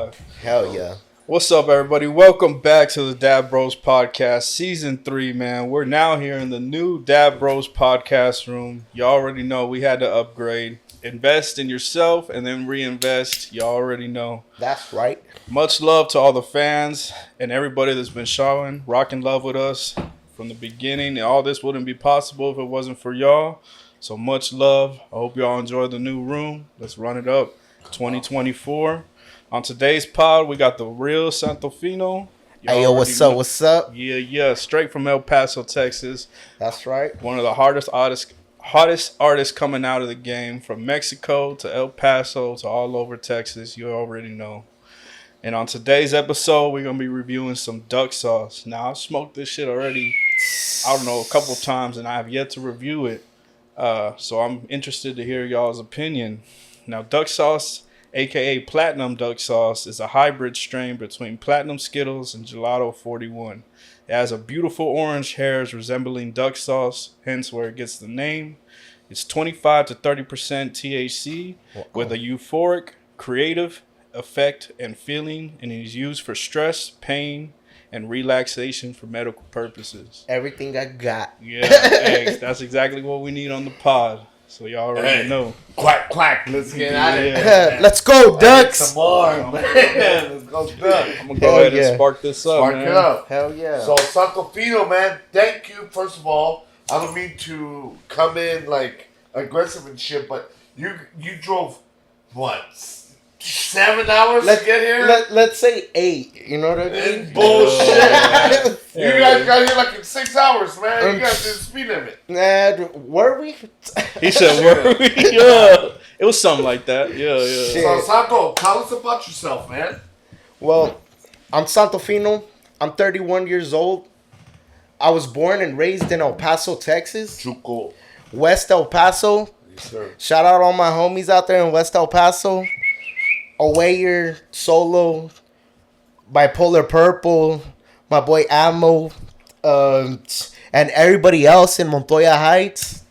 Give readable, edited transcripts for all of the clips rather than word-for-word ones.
live. Hell yeah. What's up, everybody? Welcome back to the Dad Bros Podcast, Season 3, man. We're now here in the new Dad Bros Podcast room. You already know we had to upgrade. Invest in yourself and then reinvest. You already know. That's right. Much love to all the fans and everybody that's been showing, rocking love with us from the beginning. All this wouldn't be possible if it wasn't for y'all. So much love. I hope y'all enjoy the new room. Let's run it up. 2024. On today's pod, we got the real Santo Fino. Hey, yo, what's up? What's up? Yeah. Straight from El Paso, Texas. That's right. One of the hottest artists coming out of the game, from Mexico to El Paso to all over Texas. You already know. And on today's episode, we're going to be reviewing some duck sauce. Now, I've smoked this shit already, I don't know, a couple times, and I have yet to review it. So I'm interested to hear y'all's opinion. Now, duck sauce, a.k.a. Platinum Duck Sauce, is a hybrid strain between Platinum Skittles and Gelato 41. It has a beautiful orange hairs resembling duck sauce, hence where it gets the name. It's 25 to 30% THC with a euphoric, creative effect and feeling, and it is used for stress, pain, and relaxation for medical purposes. Everything I got. Yeah, hey, that's exactly what we need on the pod. So y'all already know. Quack, quack. Let's get out of here. Let's go, Ducks. Some more, man. Let's go, Ducks. I'm going to go ahead and spark this up, Spark man. it up. Hell yeah. So, Santo Fino, man, thank you, first of all. I don't mean to come in, like, aggressive and shit, but you drove, what, 7 hours to get here? Let's say 8. You know what I mean? Bullshit. You guys got here like in 6 hours, man. You guys did the speed limit. Were we? He said, were we? Yeah. It was something like that. Yeah. Shit. So, Santo, tell us about yourself, man. Well, I'm Santo Fino. I'm 31 years old. I was born and raised in El Paso, Texas. Chuco. West El Paso. Yes, sir. Shout out all my homies out there in West El Paso. Awayer, Solo, Bipolar Purple, my boy Ammo, and everybody else in Montoya Heights.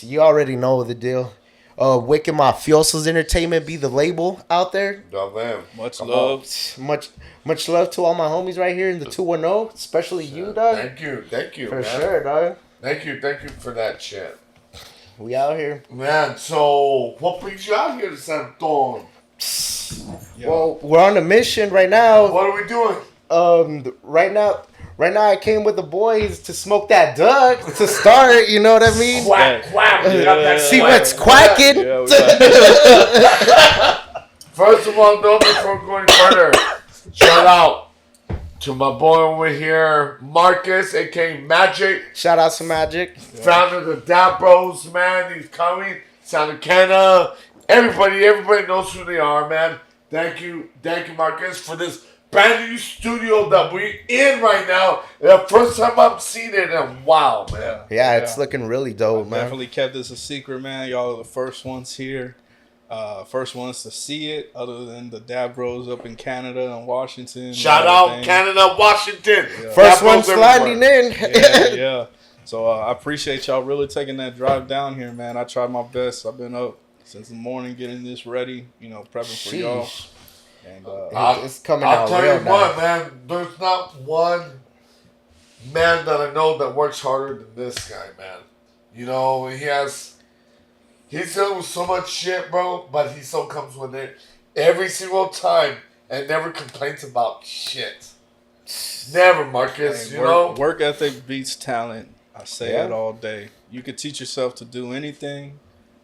You already know the deal. Wicked Mafiosos Entertainment be the label out there. Oh, man. Much love. Much love to all my homies right here in the 210, especially you, dog. Thank you, For man. sure, dog. Thank you for that shit. We out here. Man, so what brings you out here to San Antonio? Yeah. Well, we're on a mission right now. What are we doing? Right now I came with the boys to smoke that duck to start. You know what I mean? Quack, quack. We got that See quack. what's quacking. Yeah, we got First of all, though, before going further, shout out to my boy over here, Marcus, aka Magic. Shout out to Magic. Founder of the Dad Bros, man. He's coming. Santa Cana. Everybody knows who they are, man. Thank you, Marcus, for this brand new studio that we're in right now. The first time I've seen it, and wow, man. Yeah, it's looking really dope, man. Definitely kept this a secret, man. Y'all are the first ones here. First ones to see it, other than the Dad Bros up in Canada and Washington. Shout out Canada, Washington. Yeah. First Dad one Bros sliding everywhere. in. Yeah. So I appreciate y'all really taking that drive down here, man. I tried my best. I've been up since the morning getting this ready, prepping for y'all. Sheesh. And It's coming I'll out tell real you what, nice. man. There's not one man that I know that works harder than this guy, man. He's dealing with so much shit, bro, but he still comes with it every single time and never complains about shit. Never, Marcus, hey, you know? work ethic beats talent. I say Yeah. it all day. You can teach yourself to do anything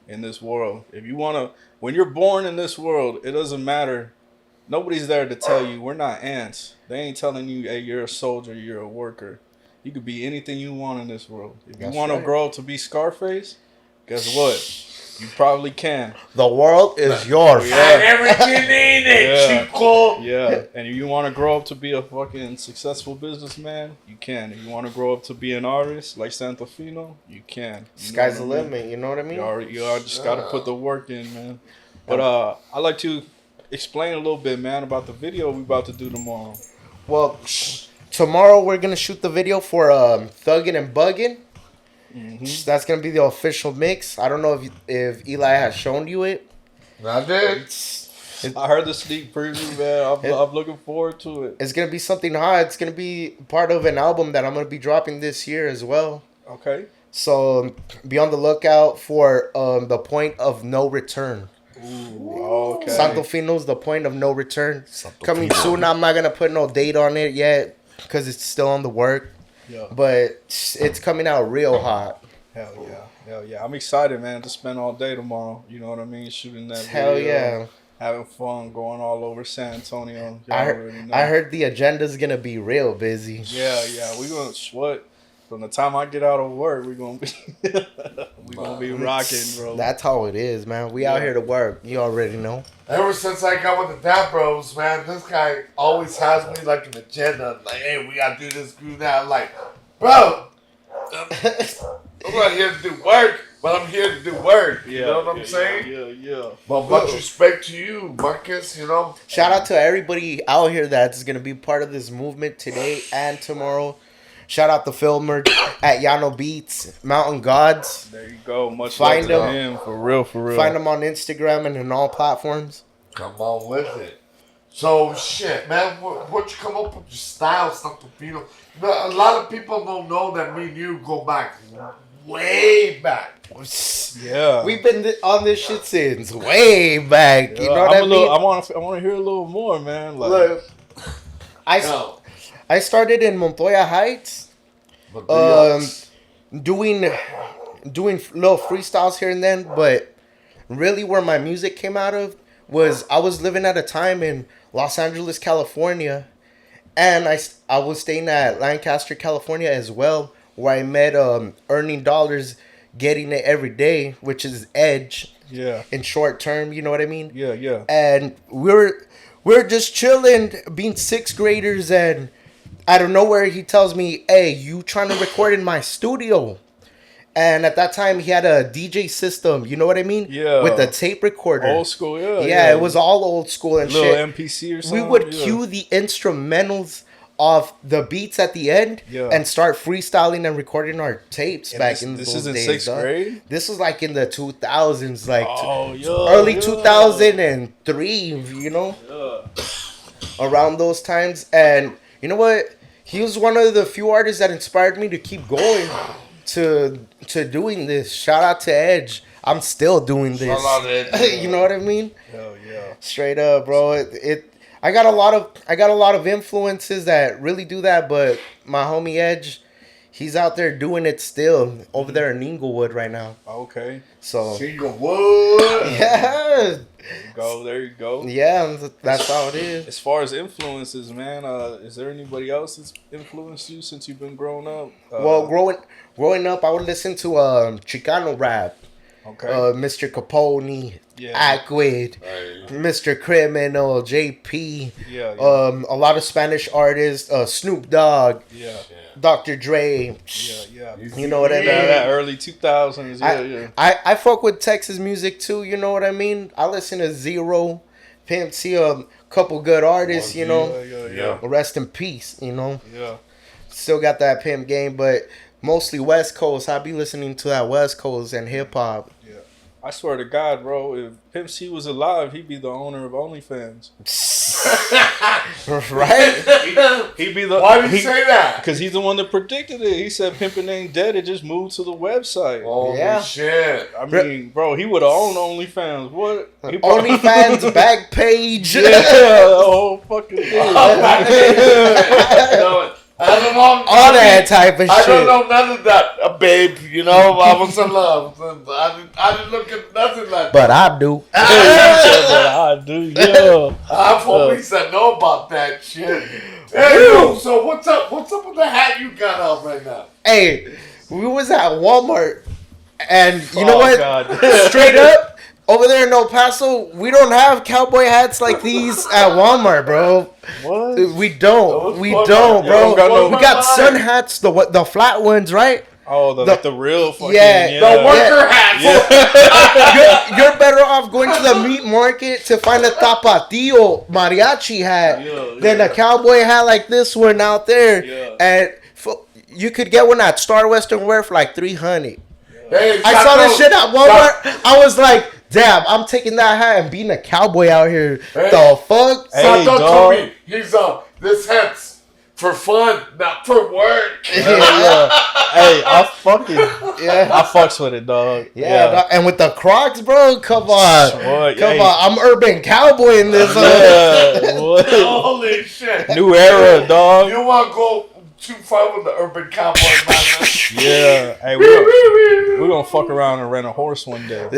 in this world. If you want to, when you're born in this world, it doesn't matter. Nobody's there to tell you. We're not ants. They ain't telling you, hey, you're a soldier, you're a worker. You could be anything you want in this world. If you That's want to right. grow up to be Scarface, guess what? You probably can. The world is yours. Yeah. And everything in it, Yeah. Chico. Yeah, and if you want to grow up to be a fucking successful businessman, you can. If you want to grow up to be an artist like Santo Fino, you can. Sky's the limit. You know what I mean? You are just got to put the work in, man. But I'd like to explain a little bit, man, about the video we about to do tomorrow. Well, tomorrow we're gonna shoot the video for Thuggin' and Buggin'. Mm-hmm. That's gonna be the official mix. I don't know if Eli has shown you it. I did. I heard the sneak preview, man. I'm looking forward to it. It's gonna be something hot. It's gonna be part of an album that I'm gonna be dropping this year as well. Okay. So be on the lookout for The Point of No Return. Ooh, okay. Santo Fino's The Point of No Return. Santo Coming Fino. soon. I'm not gonna put no date on it yet because it's still on the work. Yeah. But it's coming out real hot. Hell yeah. Hell yeah. I'm excited, man, to spend all day tomorrow. You know what I mean? Shooting that Hell video. yeah. Having fun, going all over San Antonio. Y'all I already know. heard the agenda's gonna be real busy. Yeah. We're gonna what? From the time I get out of work, we're gonna be rocking, bro. That's how it is, man. We out here to work. You already know. Ever since I got with the Dap Bros, man, this guy always has me like an agenda. Like, hey, we gotta do this, do that. I'm like, bro, I'm not here to do work, but I'm here to do work. You know what I'm saying? Yeah. But much respect to you, Marcus, you know? Shout out to everybody out here that's gonna be part of this movement today and tomorrow. Shout out the filmer at Yano Beats, Mountain Gods. There you go. Much Find love to him. him, for real. Find them on Instagram and on all platforms. Come on with it. So, shit, man, what you come up with your style, Santo Fino? You know, a lot of people don't know that me and you go back way back. Yeah. We've been on this shit since way back. You know what I mean? I want to hear a little more, man. Like, Look, No. I started in Montoya Heights, doing little freestyles here and then, but really where my music came out of was I was living at a time in Los Angeles, California, and I was staying at Lancaster, California as well, where I met Earning Dollars, Getting It Every Day, which is Edge yeah. in short term, you know what I mean? Yeah. And we're just chilling, being sixth graders, and out of nowhere he tells me, "Hey, you trying to record in my studio?" And at that time he had a DJ system, you know what I mean? Yeah. With a tape recorder. Old school, yeah. Yeah, it was all old school and little shit. MPC or We something. would cue the instrumentals of the beats at the end and start freestyling and recording our tapes back in this those is in days. sixth dog. grade? This was like in the 2000s, like early 2003, you know? Around those times. And you know what? He was one of the few artists that inspired me to keep going to doing this. Shout out to Edge. I'm still doing this. Shout out to Edge. You know what I mean? Hell yeah. Straight up, bro. I got a lot of influences that really do that, but my homie Edge, he's out there doing it still over there in Inglewood right now. Okay. So Inglewood. yeah. There you go. Yeah, that's how it is. As far as influences, man, is there anybody else that's influenced you since you've been growing up? Well, growing up, I would listen to Chicano rap. Okay. Mr. Capone, Yeah. Aquid, Mr. Criminal, JP, Yeah. a lot of Spanish artists, Snoop Dogg, Yeah. Dr. Dre. Yeah. You know what I mean? That early 2000s. Yeah. I fuck with Texas music too, you know what I mean? I listen to Zero, Pimp C, a couple good artists, you know. Yeah. Rest in peace, you know. Yeah. Still got that Pimp game, but mostly West Coast. I be listening to that West Coast and hip hop. Yeah. I swear to God, bro, if Pimp C was alive, he'd be the owner of OnlyFans. Right? He'd be the. Why did you say that? Because he's the one that predicted it. He said pimping ain't dead. It just moved to the website. Holy Yeah. shit. I mean, bro, he would have owned OnlyFans. What? He OnlyFans back page. Yeah, the whole fucking thing. No, I don't know. All that type of I shit. don't know none of that, babe. You know, I was in love. I didn't look at nothing like that. But I do. I do, yeah. I'm police that know about that shit. Hey, yo, so what's up? What's up with the hat you got on right now? Hey, we was at Walmart, and you know Oh, what? God. Straight up, over there in El Paso, we don't have cowboy hats like these at Walmart, bro. What? We don't. We Walmart? don't, You bro. don't got no- We got sun hats, the flat ones, right? Oh, the real fucking Yeah, The worker hat. You're better off going to the meat market to find a tapatio mariachi hat Yeah, than yeah. a cowboy hat like this one out there. Yeah. And you could get one at Star Western Wear for like $300. Hey, I saw this shit at Walmart. I was like, damn, I'm taking that hat and being a cowboy out here. Hey. The fuck? Hey, Santo dog. told me he's this hat's for fun, not for work. Hell yeah. Hey, I fucks with it, dog. Yeah, dog. And with the Crocs, bro, come on. What? Come Hey. on, I'm urban cowboy in this. Yeah. What? Holy shit! New era, dog. You don't want to go too far with the urban cowboy, man. Yeah. Hey, we're gonna fuck around and rent a horse one day.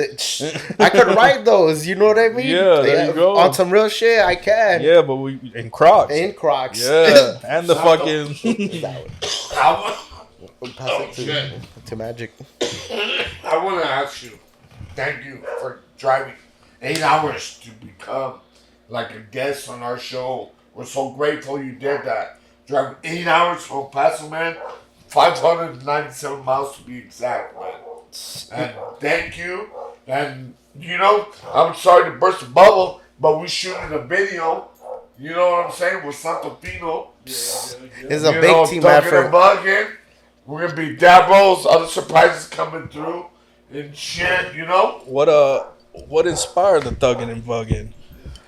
I could ride those, you know what I mean? Yeah, there you go. On some real shit, I can. Yeah, but we in Crocs. In Crocs. Yeah, and the Santo. fucking. Pass it shit. to Magic. I want to ask you, thank you for driving 8 hours to become like a guest on our show. We're so grateful you did that. Driving 8 hours from Paso, man. 597 miles to be exact, man. And thank you. And, you know, I'm sorry to burst the bubble, but we shooting a video. You know what I'm saying? With Santo Fino. It's a big team Ducking effort. and bugging. We're gonna be Dabros, other surprises coming through and shit, you know? What inspired the thugging and bugging?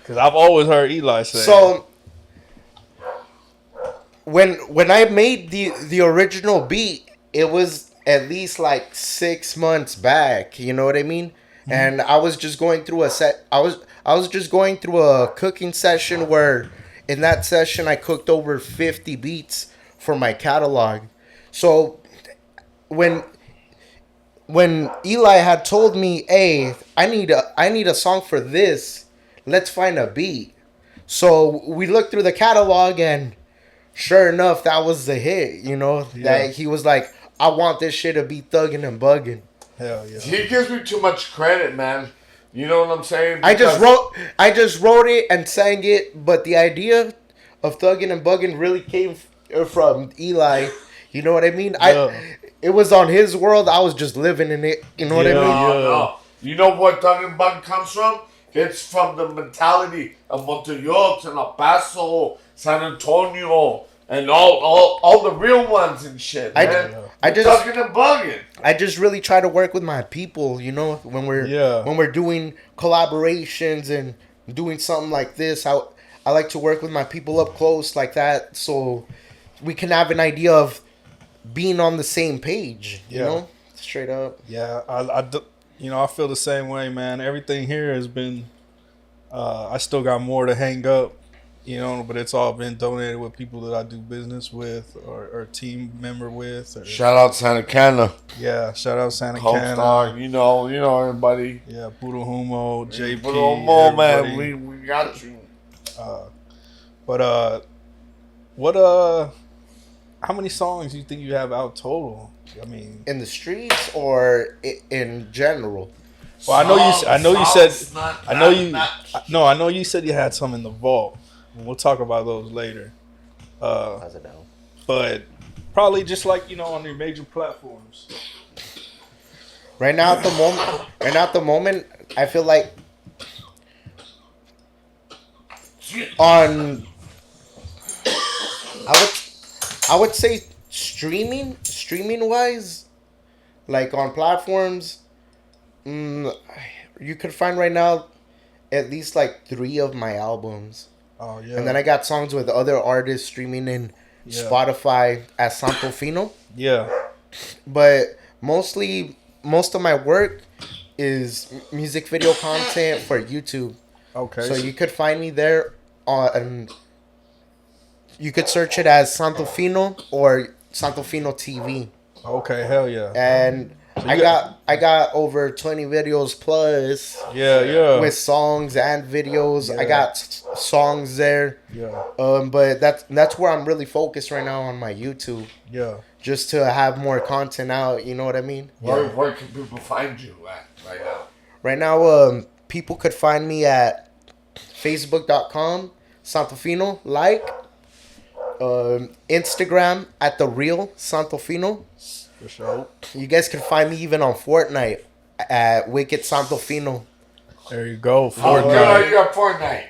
Because I've always heard Eli say. So when I made the original beat, it was at least like 6 months back. You know what I mean? Mm-hmm. And I was just going through I was just going through a cooking session where in that session I cooked over 50 beats for my catalog. So when Eli had told me, "Hey, I need a song for this. Let's find a beat." So we looked through the catalog and sure enough, that was the hit, you know? Yeah. That he was like, "I want this shit to be thugging and bugging." Hell yeah. He gives me too much credit, man. You know what I'm saying? I just wrote it and sang it, but the idea of thugging and bugging really came from Eli. You know what I mean? Yeah. It was on his world. I was just living in it. You know what I Yeah. mean? No. You know what Thug and Bug comes from? It's from the mentality of Montevideo and El Paso, San Antonio, and all the real ones and shit, man. I just Thugging and bugging. I just really try to work with my people, you know, when we're doing collaborations and doing something like this. I like to work with my people up close like that, so we can have an idea of being on the same page. You know, straight up. Yeah, I feel the same way, man. Everything here has been. I still got more to hang up, you know, but it's all been donated with people that I do business with or team member with. Or, Shout out Santa Cana. yeah, shout out Santa Co-star, Cana. you know everybody. Yeah, Puro Humo, JP. Puro Humo, man, everybody. we got you. But how many songs do you think you have out total? I mean, In the streets or in general? well, I know you said you had some in the vault. We'll talk about those later. How's it now? But probably just like, you know, on your major platforms. Right now at the moment, I feel like on I would say streaming wise, like on platforms, you could find right now at least like 3 of my albums. Oh yeah. And then I got songs with other artists streaming in Spotify as Santo Fino. Yeah. But most of my work is music video content for YouTube. Okay. So you could find me there on. You could search it as Santo Fino or Santo Fino TV. Okay, hell yeah. And So I got over 20 videos plus. Yeah. With songs and videos. Yeah. I got songs there. Yeah. But that's where I'm really focused right now on my YouTube. Yeah. Just to have more content out, you know what I mean? Where can people find you at right now? Right now, people could find me at Facebook.com, Santo Fino, Instagram at The Real Santo Fino. For sure. You guys can find me even on Fortnite at Wicked Santo Fino. There you go. How good are you at Fortnite?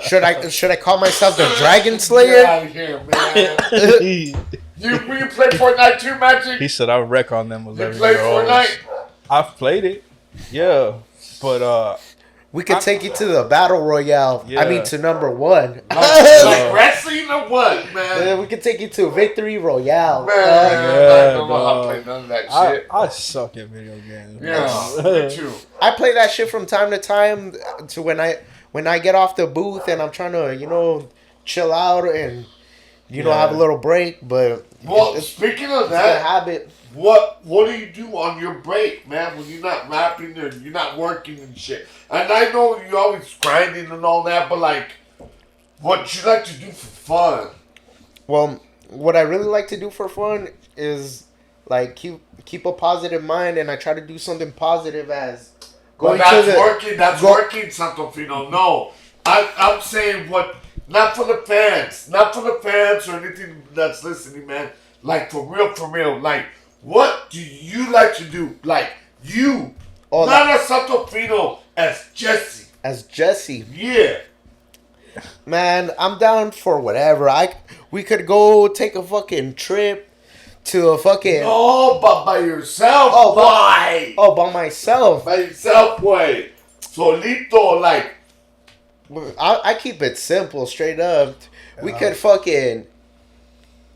Should I call myself the Dragon Get Slayer? out of here, man. he You play Fortnite too, Magic? said I wreck on them with You every play year olds. Fortnite? I've played it. Yeah, but We could take you to the battle royale. I mean, Yeah. to number one. Like wrestling or what, man? We could take you to victory royale. Man, I don't know how to play none of that shit. I suck at video games. Yeah, man. me too. I play that shit from time to time. To when I get off the booth and I'm trying to chill out and have a little break. But Well, it's speaking of a that, habit. what do you do on your break, man, when you're not rapping or you're not working and shit? And I know you're always grinding and all that, but like, what you like to do for fun? Well, what I really like to do for fun is like keep a positive mind, and I try to do something positive as Well, going that's to the working. That's working, Santo Fino. No, I'm saying what. Not for the fans or anything that's listening, man. Like for real. Like, what do you like to do? Like you, not as Santo Fino, as Jesse. as Jesse. Yeah. Man, I'm down for whatever. We could go take a fucking trip to a fucking No, but by yourself. Oh, but- why? by myself. By yourself, way. Solito, like. I keep it simple, straight up. We could fucking.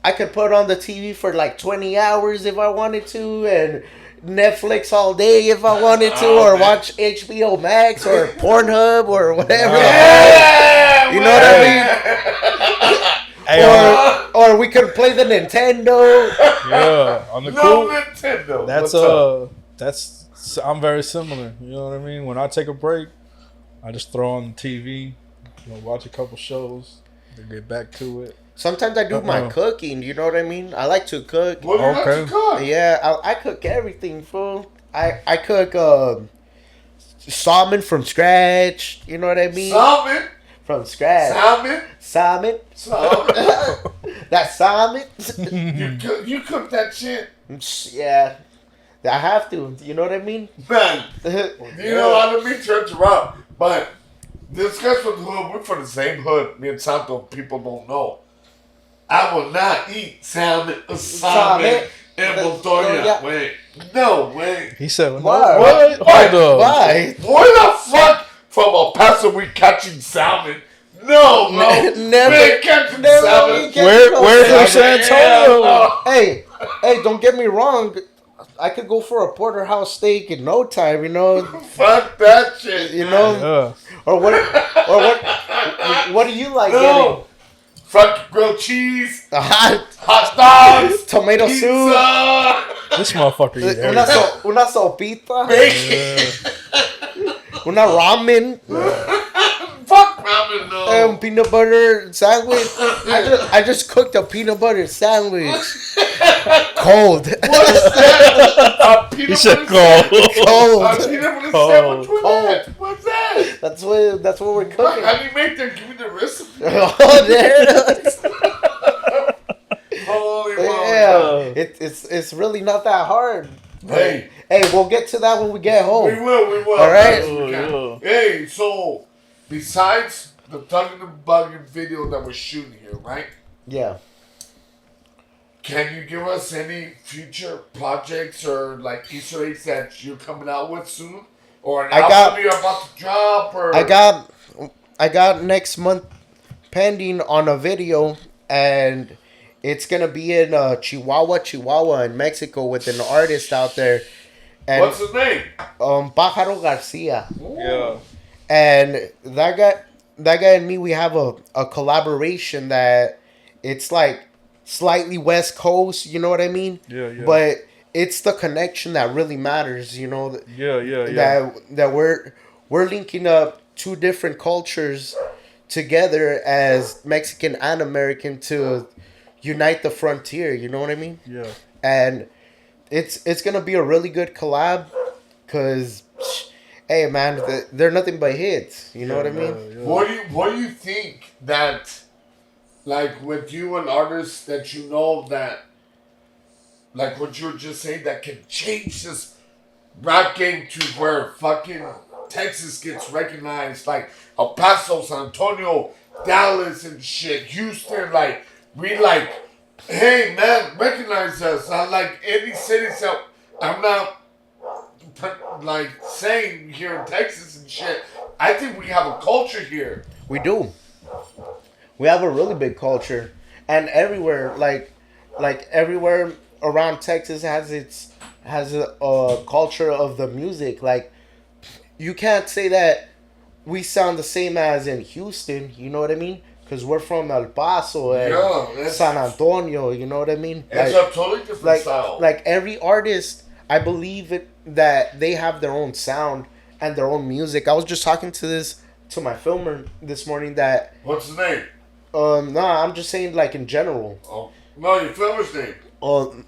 I could put on the TV for like 20 hours if I wanted to, and Netflix all day if I wanted to, or watch HBO Max or Pornhub or whatever. Yeah, You know what I mean? Or we could play the Nintendo. Yeah, on the No cool. Nintendo. That's What's up? that's I'm very similar. You know what I mean? When I take a break, I just throw on the TV, watch a couple shows, then get back to it. Sometimes I do my cooking. You know what I mean? I like to cook. What do you like to cook? Yeah, I cook everything, fool. I cook salmon from scratch. You know what I mean? Salmon. From scratch. Salmon. Salmon. That salmon. You cook that shit? Yeah. I have to. You know what I mean? Man, you know, I don't mean to interrupt, but this guy's from the hood. We're from the same hood. Me and Santo, people don't know. I will not eat salmon in Montoya. Yeah. Wait. No way. He said, Why? "What? Hold up. Why? Where the fuck from El Paso we catching salmon? No, bro. Never- We ain't catching never salmon. we catch- Where's from San Antonio?" Yeah, Hey, don't get me wrong. I could go for a porterhouse steak in no time. fuck that shit. Yeah. Or what do you like No. Fuck grilled cheese, getting? hot dogs, Tomato soup. pizza, This motherfucker eat everything. Una sopita. bacon. Una ramen. Fuck ramen, no. Peanut butter sandwich. I just cooked a peanut butter sandwich. Cold. A peanut He said butter cold. Cold. A peanut butter sandwich. What's that? What's that? That's what we're Fuck, cooking. how do you make that? Give me the recipe. Oh, there. Holy moly. Yeah, it's really not that hard. Hey. Hey, we'll get to that when we get home. We will. All right. Yes, we can. Oh, Hey, so besides the Tugging and Bugging video that we're shooting here, right? Yeah. Can you give us any future projects or like Easter eggs that you're coming out with soon, or an album you're about to drop? Or I got next month pending on a video, and it's gonna be in Chihuahua, in Mexico, with an artist out there. And what's his name? Pájaro Garcia. Yeah. And that guy and me, we have a collaboration that it's like slightly West Coast, you know what I mean? Yeah. But it's the connection that really matters, Yeah. that we're linking up two different cultures together as Mexican and American to unite the frontier, you know what I mean? Yeah. And it's gonna be a really good collab, cause hey man, they're nothing but hits. You know what I mean? Yeah. What do you think that, like, with you and artists that you know that, like what you were just saying, that can change this rap game to where fucking Texas gets recognized, like El Paso, San Antonio, Dallas, and shit, Houston, like we like, hey man, recognize us. I like any city, so I'm not like saying here in Texas and shit. I think we have a culture here. We do. We have a really big culture, and everywhere, like everywhere around Texas has a culture of the music. Like you can't say that we sound the same as in Houston. You know what I mean? Because we're from El Paso and Yeah, San Antonio. You know what I mean? It's a totally different style. Like every artist, I believe that they have their own sound and their own music. I was just talking to my filmer this morning that What's his name? no, I'm just saying like in general. Oh no, your filmer's name.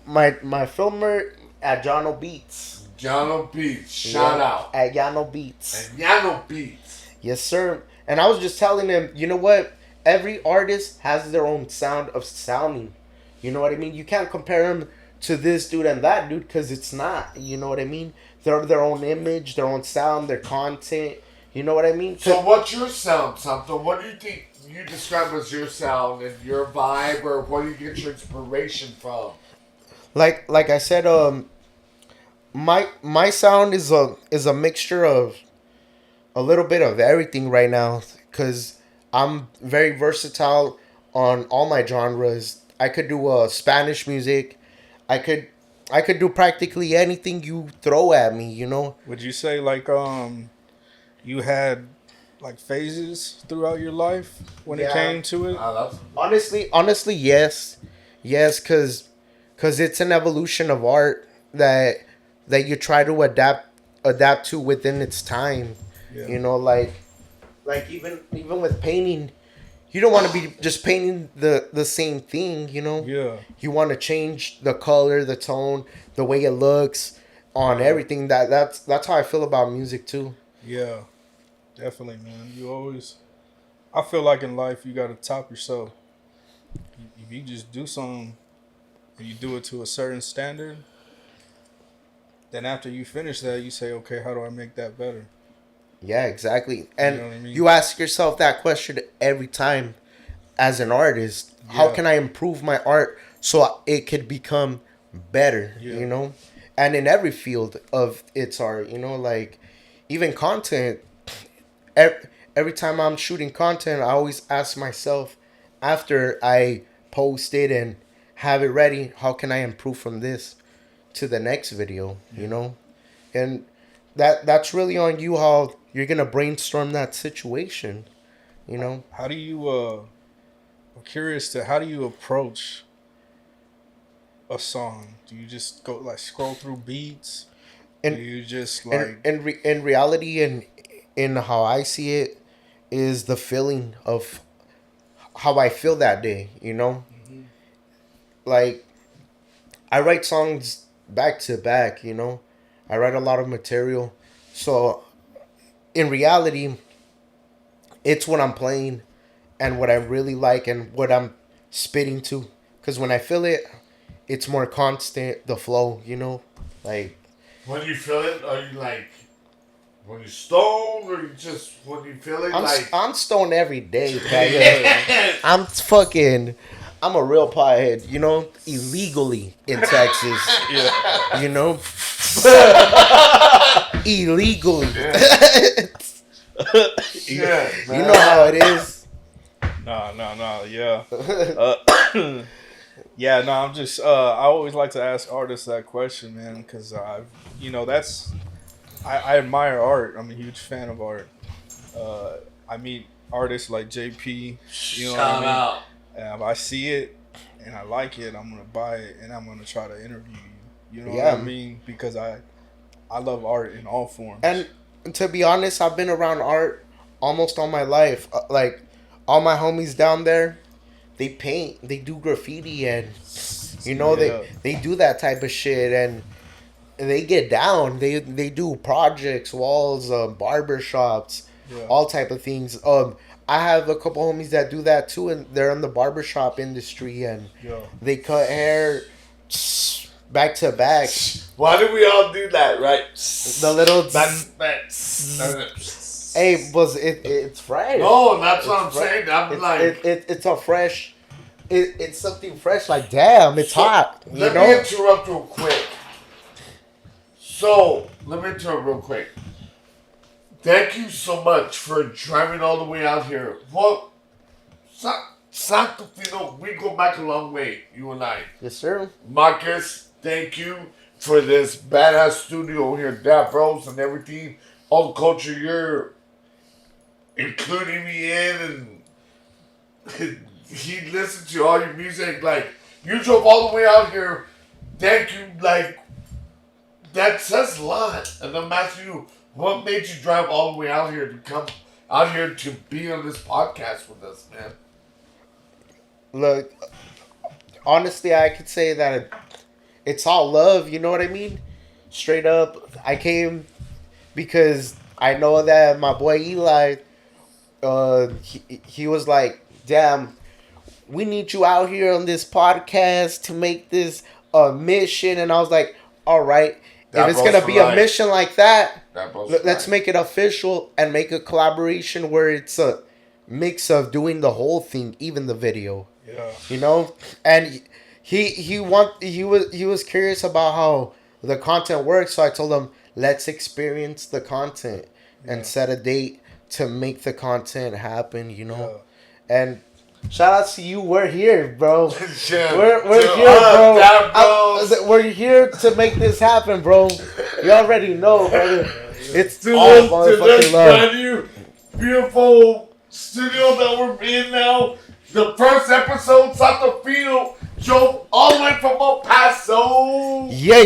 My filmer at Jono Beats. Jono Beats. Shout out. At Jono Beats. And Jono Beats. Yes, sir. And I was just telling him, you know what? Every artist has their own sound of sounding. You know what I mean? You can't compare them to this dude and that dude because it's not. You know what I mean? They're their own image, their own sound, their content. You know what I mean? So what's your sound, Santo? What do you think you describe as your sound and your vibe, or what do you get your inspiration from? Like I said, my sound is a mixture of a little bit of everything right now because I'm very versatile on all my genres. I could do Spanish music. I could do practically anything you throw at me, you know? Would you say like you had like phases throughout your life when it came to it? Honestly, yes. Yes, cuz it's an evolution of art that you try to adapt to within its time. Yeah. You know, like even with painting, you don't want to be just painting the same thing, you know? Yeah. You want to change the color, the tone, the way it looks on everything. That's how I feel about music too. Yeah. Definitely, man. I feel like in life you got to top yourself. If you just do something and you do it to a certain standard, then after you finish that, you say, okay, how do I make that better? Yeah, exactly. And You know what I mean? you ask yourself that question every time as an artist. How Yeah. can I improve my art so it could become better, Yeah. you know? And in every field of its art, you know, like even content. Every time I'm shooting content, I always ask myself after I post it and have it ready, how can I improve from this to the next video, you know? And that's really on you how you're going to brainstorm that situation, you know? How do you I'm curious to how do you approach a song? Do you just go like scroll through beats? And Do you just like in reality and in how I see it is the feeling of how I feel that day, you know? Like I write songs back to back, you know? I write a lot of material. So in reality, it's what I'm playing and what I really like and what I'm spitting to. Because when I feel it, it's more constant, the flow, you know? Like When you feel it, are you like when you stoned, or you just when you feel it I'm stoned every day, Pat. I'm a real pothead, you know, illegally in Texas. yeah. You know? Illegally. yeah, You know how it is. No, yeah. Yeah, no, I'm just I always like to ask artists that question, man, cuz I admire art. I'm a huge fan of art. I meet artists like JP, you know what I mean? out. And if I see it and I like it, I'm gonna buy it and I'm gonna try to interview you. You know Yeah. what I mean? Because I love art in all forms. And to be honest, I've been around art almost all my life. Like all my homies down there, they paint, they do graffiti, and you know Yeah. they do that type of shit, and they get down. They do projects, walls, barber shops, Yeah. all type of things. I have a couple homies that do that too, and they're in the barbershop industry, and Yeah. they cut hair back to back. Why do we all do that, right? The little hey, was it's fresh. No, that's what I'm It's fresh. saying. I'm It's, like, it's a fresh. It's something fresh. Like damn, it's hot. You let me know. interrupt real quick. So, let me interrupt real quick. Thank you so much for driving all the way out here. Well, Santo Fino, we go back a long way, you and I. Yes, sir. Marcus, thank you for this badass studio here, Dad Bros and everything. All the culture you're including me in, and he listened to all your music. Like, you drove all the way out here. Thank you. Like, that says a lot. And I'm asking you, what made you drive all the way out here to come out here to be on this podcast with us, man? Look, honestly, I could say that it's all love. You know what I mean? Straight up, I came because I know that my boy Eli, he was like, damn, we need you out here on this podcast to make this a mission. And I was like, all right, if it's going to be a mission like that, let's make it official and make a collaboration where it's a mix of doing the whole thing, even the video. Yeah. You know? And he was curious about how the content works, so I told him, let's experience the content and set a date to make the content happen, you know? Yeah. And shout out to you. We're here, bro. We're here, bro. We're here to make this happen, bro. You already know, brother. It's all motherfucking love. Brand new, beautiful studio that we're in now. The first episode, Santo Fino Join all the way from El Paso. Yeah.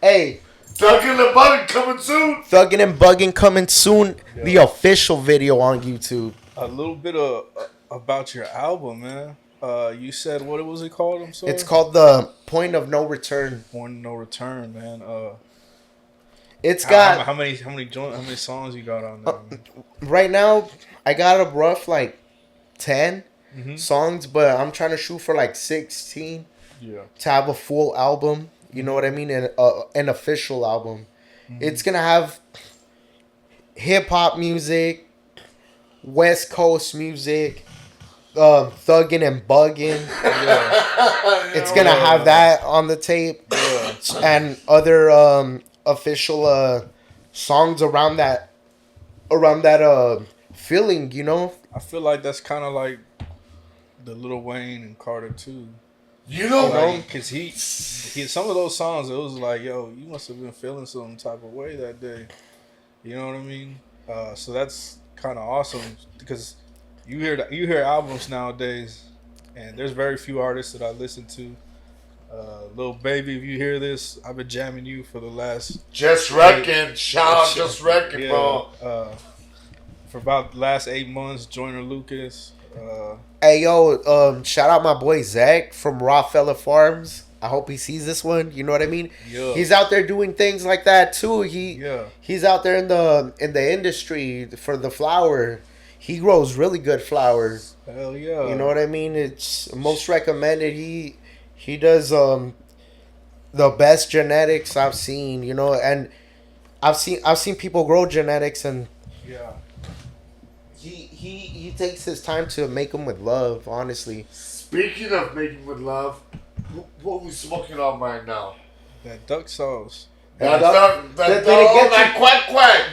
Hey. Thuggin' and Buggin' coming soon. Thuggin' and Buggin' coming soon. Yeah. The official video on YouTube. A little bit about your album, man. You said, what was it called? I'm sorry. It's called The Point of No Return. Point of No Return, man. It's got how many songs you got on there? Right now, I got a rough like 10 songs, but I'm trying to shoot for like 16. Yeah. To have a full album. You know what I mean? An official album. Mm-hmm. It's gonna have hip hop music, West Coast music, thuggin' and buggin'. Yeah. It's gonna have that on the tape, and other official songs around that feeling. You know. I feel like that's kind of like the Lil Wayne and Carter too. You know, because he some of those songs, it was like, yo, you must have been feeling some type of way that day. You know what I mean? So that's kind of awesome because you hear albums nowadays, and there's very few artists that I listen to. Lil Baby, if you hear this, I've been jamming you for the last. Just Wreckin', shout out Just Wreckin', bro. For about the last 8 months, Joyner Lucas. Hey yo, shout out my boy Zach from Raw Fella Farms. I hope he sees this one. You know what I mean? Yeah. He's out there doing things like that too. He's out there in the industry for the flower. He grows really good flowers. Hell yeah. You know what I mean? It's most recommended. He does the best genetics I've seen. You know, and I've seen people grow genetics and yeah. He takes his time to make them with love, honestly. Speaking of making with love, what are we smoking on right now? That duck sauce. Did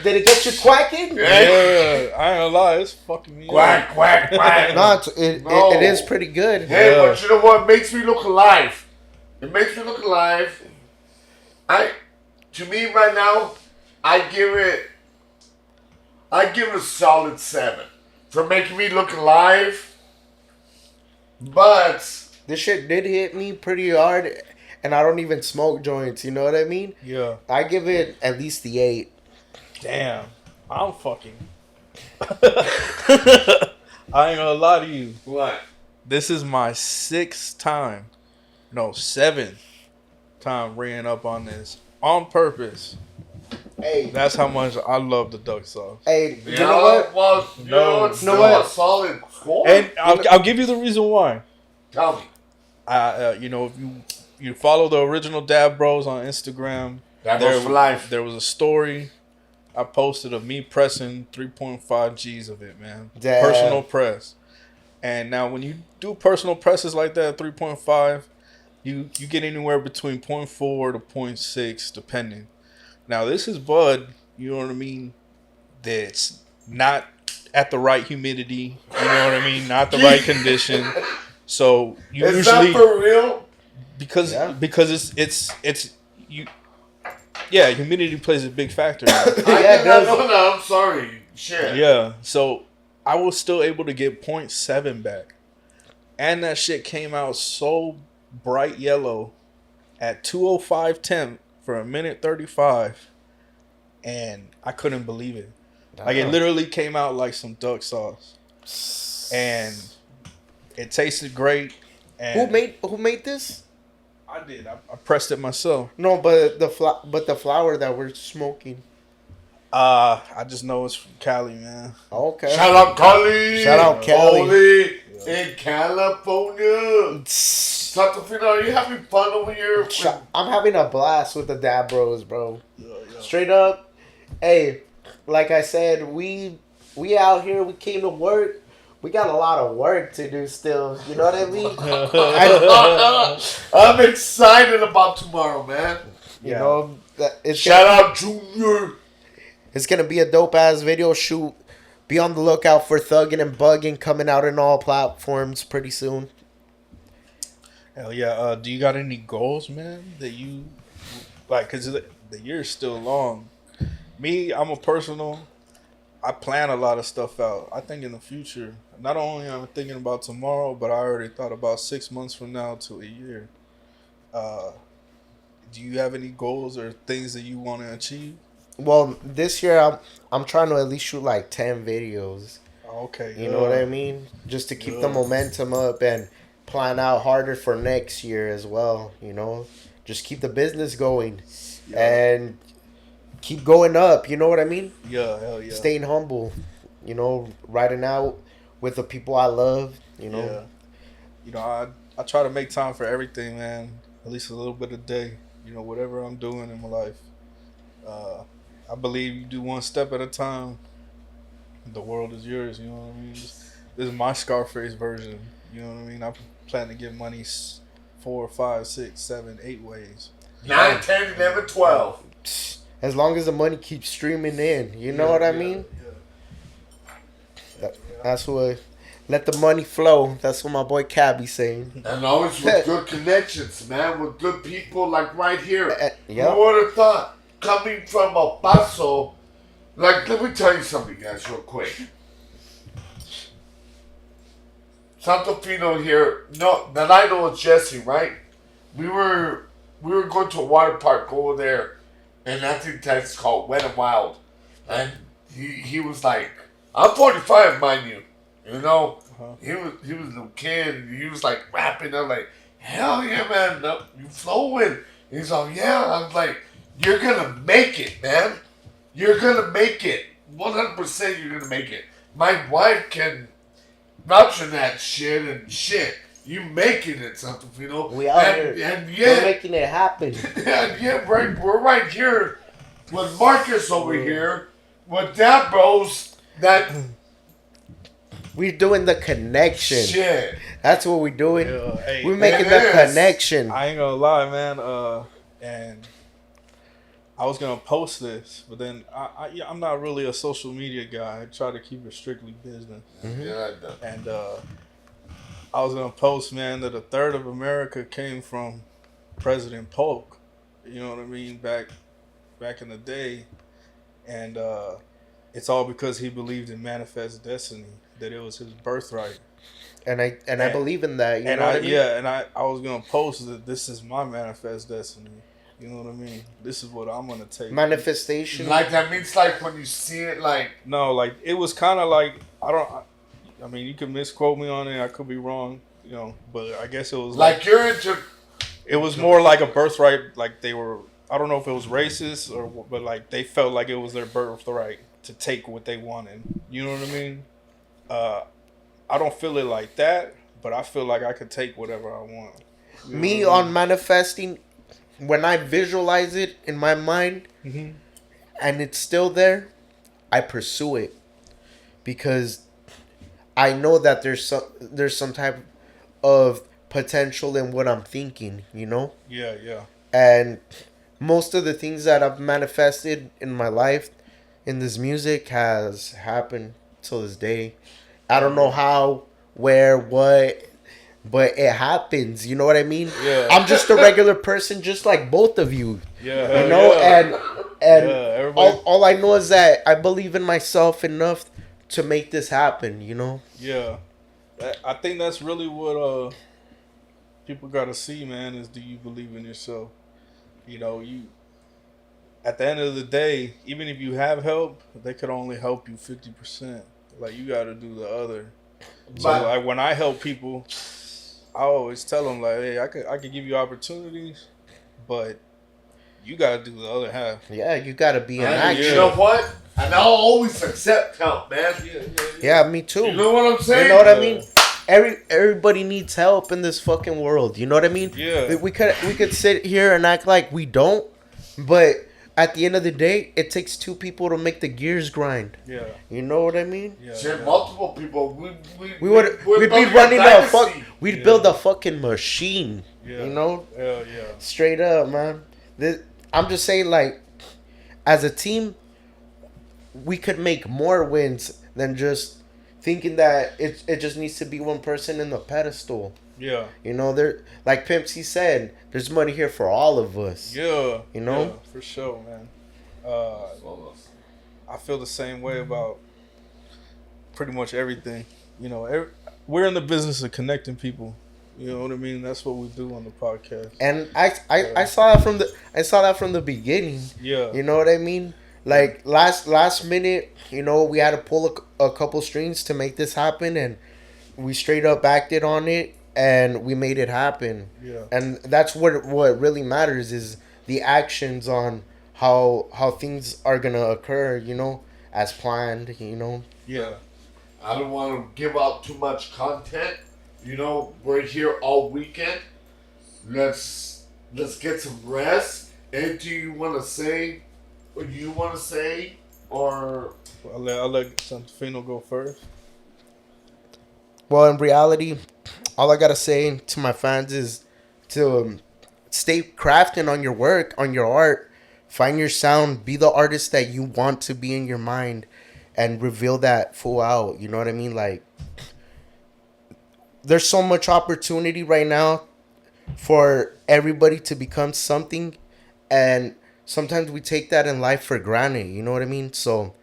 it get you quacking? Yeah, I ain't gonna lie, it's fucking me quack, up. Quack, quack. No, it is pretty good. Hey, but you know what makes me look alive? It makes me look alive. To me right now, I give it a solid 7 for making me look alive. But this shit did hit me pretty hard, and I don't even smoke joints. You know what I mean? Yeah. I give it at least the 8. Damn, I'm fucking. I ain't gonna lie to you. What? This is my 7th time reading up on this on purpose. Hey, that's how much I love the duck sauce. Hey, you know what? Well, you know what? A solid score. And I'll give you the reason why. Tell me. If you follow the original Dab Bros on Instagram, Dab Bros for life. There was a story I posted of me pressing 3.5 G's of it, man. Damn. Personal press. And now when you do personal presses like that, 3.5, you get anywhere between 0.4 to 0.6, depending. Now this is bud. You know what I mean? That's not at the right humidity. You know what I mean? Not the right condition. So you Is that usually for real? because Yeah. because it's you. Yeah, humidity plays a big factor. I Yeah, did it not does. know that. I'm sorry. Shit. Yeah, so I was still able to get .7 back, and that shit came out so bright yellow at 205 temp for a minute 35, and I couldn't believe it. Like it literally came out like some duck sauce, and it tasted great. And Who made this? I did. I pressed it myself. No, but the flower that we're smoking. I just know it's from Cali, man. Okay. Shout out Cali. Shout out Cali. Only in California. Santo Fino, are you having fun over here? I'm having a blast with the Dad Bros, bro. Straight up. Hey, like I said, we out here. We came to work. We got a lot of work to do still. You know what I mean? I'm excited about tomorrow, man. You know, it's Shout out Junior. It's gonna be a dope ass video shoot. Be on the lookout for Thuggin' and Buggin' coming out in all platforms pretty soon. Hell yeah. Do you got any goals, man, that you like? Because the year's still long. Me, I'm a personal. I plan a lot of stuff out. I think in the future, not only am I thinking about tomorrow, but I already thought about 6 months from now to a year. Do you have any goals or things that you want to achieve? Well, this year I'm trying to at least shoot like 10 videos. Okay. You know what I mean? Just to keep the momentum up and plan out harder for next year as well, you know? Just keep the business going and keep going up, you know what I mean? Yeah, hell yeah. Staying humble, you know, riding out with the people I love, you know? Yeah. You know, I try to make time for everything, man. At least a little bit a day. You know, whatever I'm doing in my life. I believe you do one step at a time. The world is yours. You know what I mean? This is my Scarface version. You know what I mean? I plan to get money 4, 5, 6, 7, 8 ways. 9, 10, 11, 12. As long as the money keeps streaming in, you know what I mean? That's what. Let the money flow. That's what my boy Cabby saying. And always with good connections, man. With good people like right here. Yeah. Who would have thought? Coming from El Paso. Like, let me tell you something, guys, real quick. Santo Fino here. No, that I know is Jesse, right? We were going to a water park over there in Anthony, Texas called Wet and Wild. And he was like, I'm 45, mind you. You know? He was a little kid, and he was like rapping. I'm like, hell yeah, man, no, you flowing. He's like, yeah. I was like, you're gonna make it, man. You're gonna make it. 100% you're gonna make it. My wife can vouch for that shit and shit. You making it, Santo Fino. We out here. And We're making it happen. and yeah, right, we're right here with Marcus over here with that bros that We're doing the connection. shit. That's what we're doing. Hey, We're making it the is. connection. I ain't gonna lie, man. And I was gonna post this, but then I'm not really a social media guy. I try to keep it strictly business. Yeah, I know. And I was gonna post, man, that a third of America came from President Polk. You know what I mean? Back in the day, and it's all because he believed in manifest destiny, that it was his birthright. And I believe in that. You know what I mean? Yeah, and I was gonna post that this is my manifest destiny. You know what I mean? This is what I'm gonna take. Manifestation. Like that means like when you see it, like No, like it was kind of like I mean, you can misquote me on it. I could be wrong, you know, but I guess it was like you're into. it was more like a birthright. Like they were, I don't know if it was racist or, but like they felt like it was their birthright to take what they wanted. You know what I mean? I don't feel it like that, but I feel like I could take whatever I want. You know Me what I on manifesting, when I visualize it in my mind, mean? and it's still there, I pursue it because I know that there's some type of potential in what I'm thinking, you know? Yeah, yeah. And most of the things that I've manifested in my life in this music has happened till this day. I don't know how, where, what, but it happens. You know what I mean? Yeah. I'm just a regular person, just like both of you. Yeah. You know, and everybody. all I know is that I believe in myself enough to make this happen. You know? Yeah. I think that's really what people gotta see, man. Is do you believe in yourself? You know, you. At the end of the day, even if you have help, they could only help you 50%. Like you got to do the other. So But- like when I help people, I always tell them like, hey, I could give you opportunities, but you got to do the other half. Yeah, you gotta be in And action. you know what? And I'll always accept help, man. Yeah, me too. You know what I'm saying? You know what I mean? Everybody needs help in this fucking world. You know what I mean? Yeah. We could sit here and act like we don't, but at the end of the day, it takes two people to make the gears grind. Yeah. You know what I mean? Yeah. Shit, yeah. multiple people. We'd We'd be running we'd build a fucking machine. Yeah. You know? Hell yeah. Straight up, man. I'm just saying, like, as a team, we could make more wins than just thinking that it just needs to be one person in the pedestal. Yeah. You know, there, like Pimpsy said, there's money here for all of us. Yeah. You know? Yeah, for sure, man. I feel the same way about pretty much everything. You know, we're in the business of connecting people. You know what I mean? That's what we do on the podcast. And I saw that from the beginning. Yeah. You know what I mean? Like last minute, you know, we had to pull a couple strings to make this happen, and we straight up acted on it, and we made it happen. Yeah. And that's what really matters is the actions on how things are gonna occur. You know, as planned. You know. Yeah. I don't want to give out too much content. You know, we're here all weekend. Let's get some rest. Anything you want to say? What you want to say? Or I'll let Santo Fino go first. Well, in reality, all I gotta say to my fans is to stay crafting on your work, on your art. Find your sound. Be the artist that you want to be in your mind, and reveal that full out. You know what I mean? Like, there's so much opportunity right now for everybody to become something, and sometimes we take that in life for granted. You know what I mean? So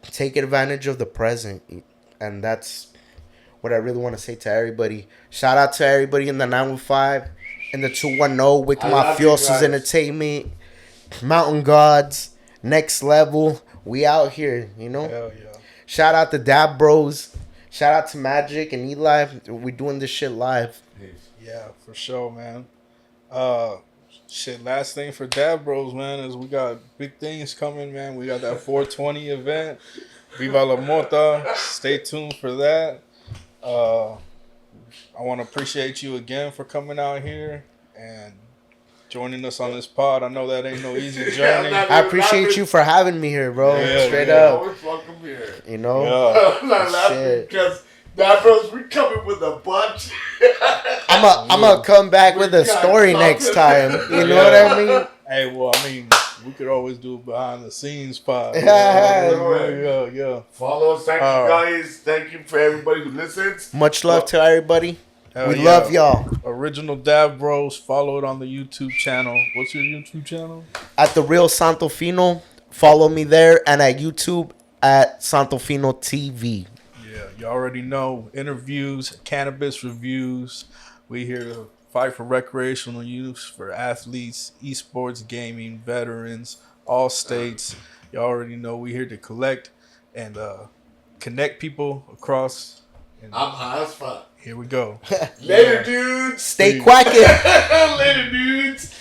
take advantage of the present, and that's what I really want to say to everybody. Shout out to everybody in the 915, in the 210, with I love you Mafiosos guys. Entertainment, Mountain Gods, Next Level. We out here, you know? Hell yeah. Shout out to Dab Bros. Shout out to Magic and Eli. We're doing this shit live. Yeah, for sure, man. Shit, last thing for Dab Bros, man, is we got big things coming, man. We got that 420 event. Viva la Mota. Stay tuned for that. I want to appreciate you again for coming out here and joining us on this pod. I know that ain't no easy journey. I appreciate you for having me here, bro. Yeah, Straight yeah. up. Always welcome here. You know? Yeah. I'm not laughing Shit. because that bros, we coming with a bunch. I'm gonna come back with a story next time. You know what I mean? Hey, well, I mean, we could always do a behind the scenes pod. Yeah. Follow us. Thank you guys. Thank you for everybody who listens. Much love to everybody. Hell We yeah. love y'all. Original Dab Bros. Follow it on the YouTube channel. What's your YouTube channel? At the Real Santo Fino, follow me there, and at YouTube at Santo Fino TV. Yeah, you already know. Interviews, cannabis reviews. We here to fight for recreational use for athletes, esports, gaming, veterans, all states. You already know we here to collect and connect people across. And I'm high as fuck. here we go. Later, dudes. Stay quacking. Later, dudes.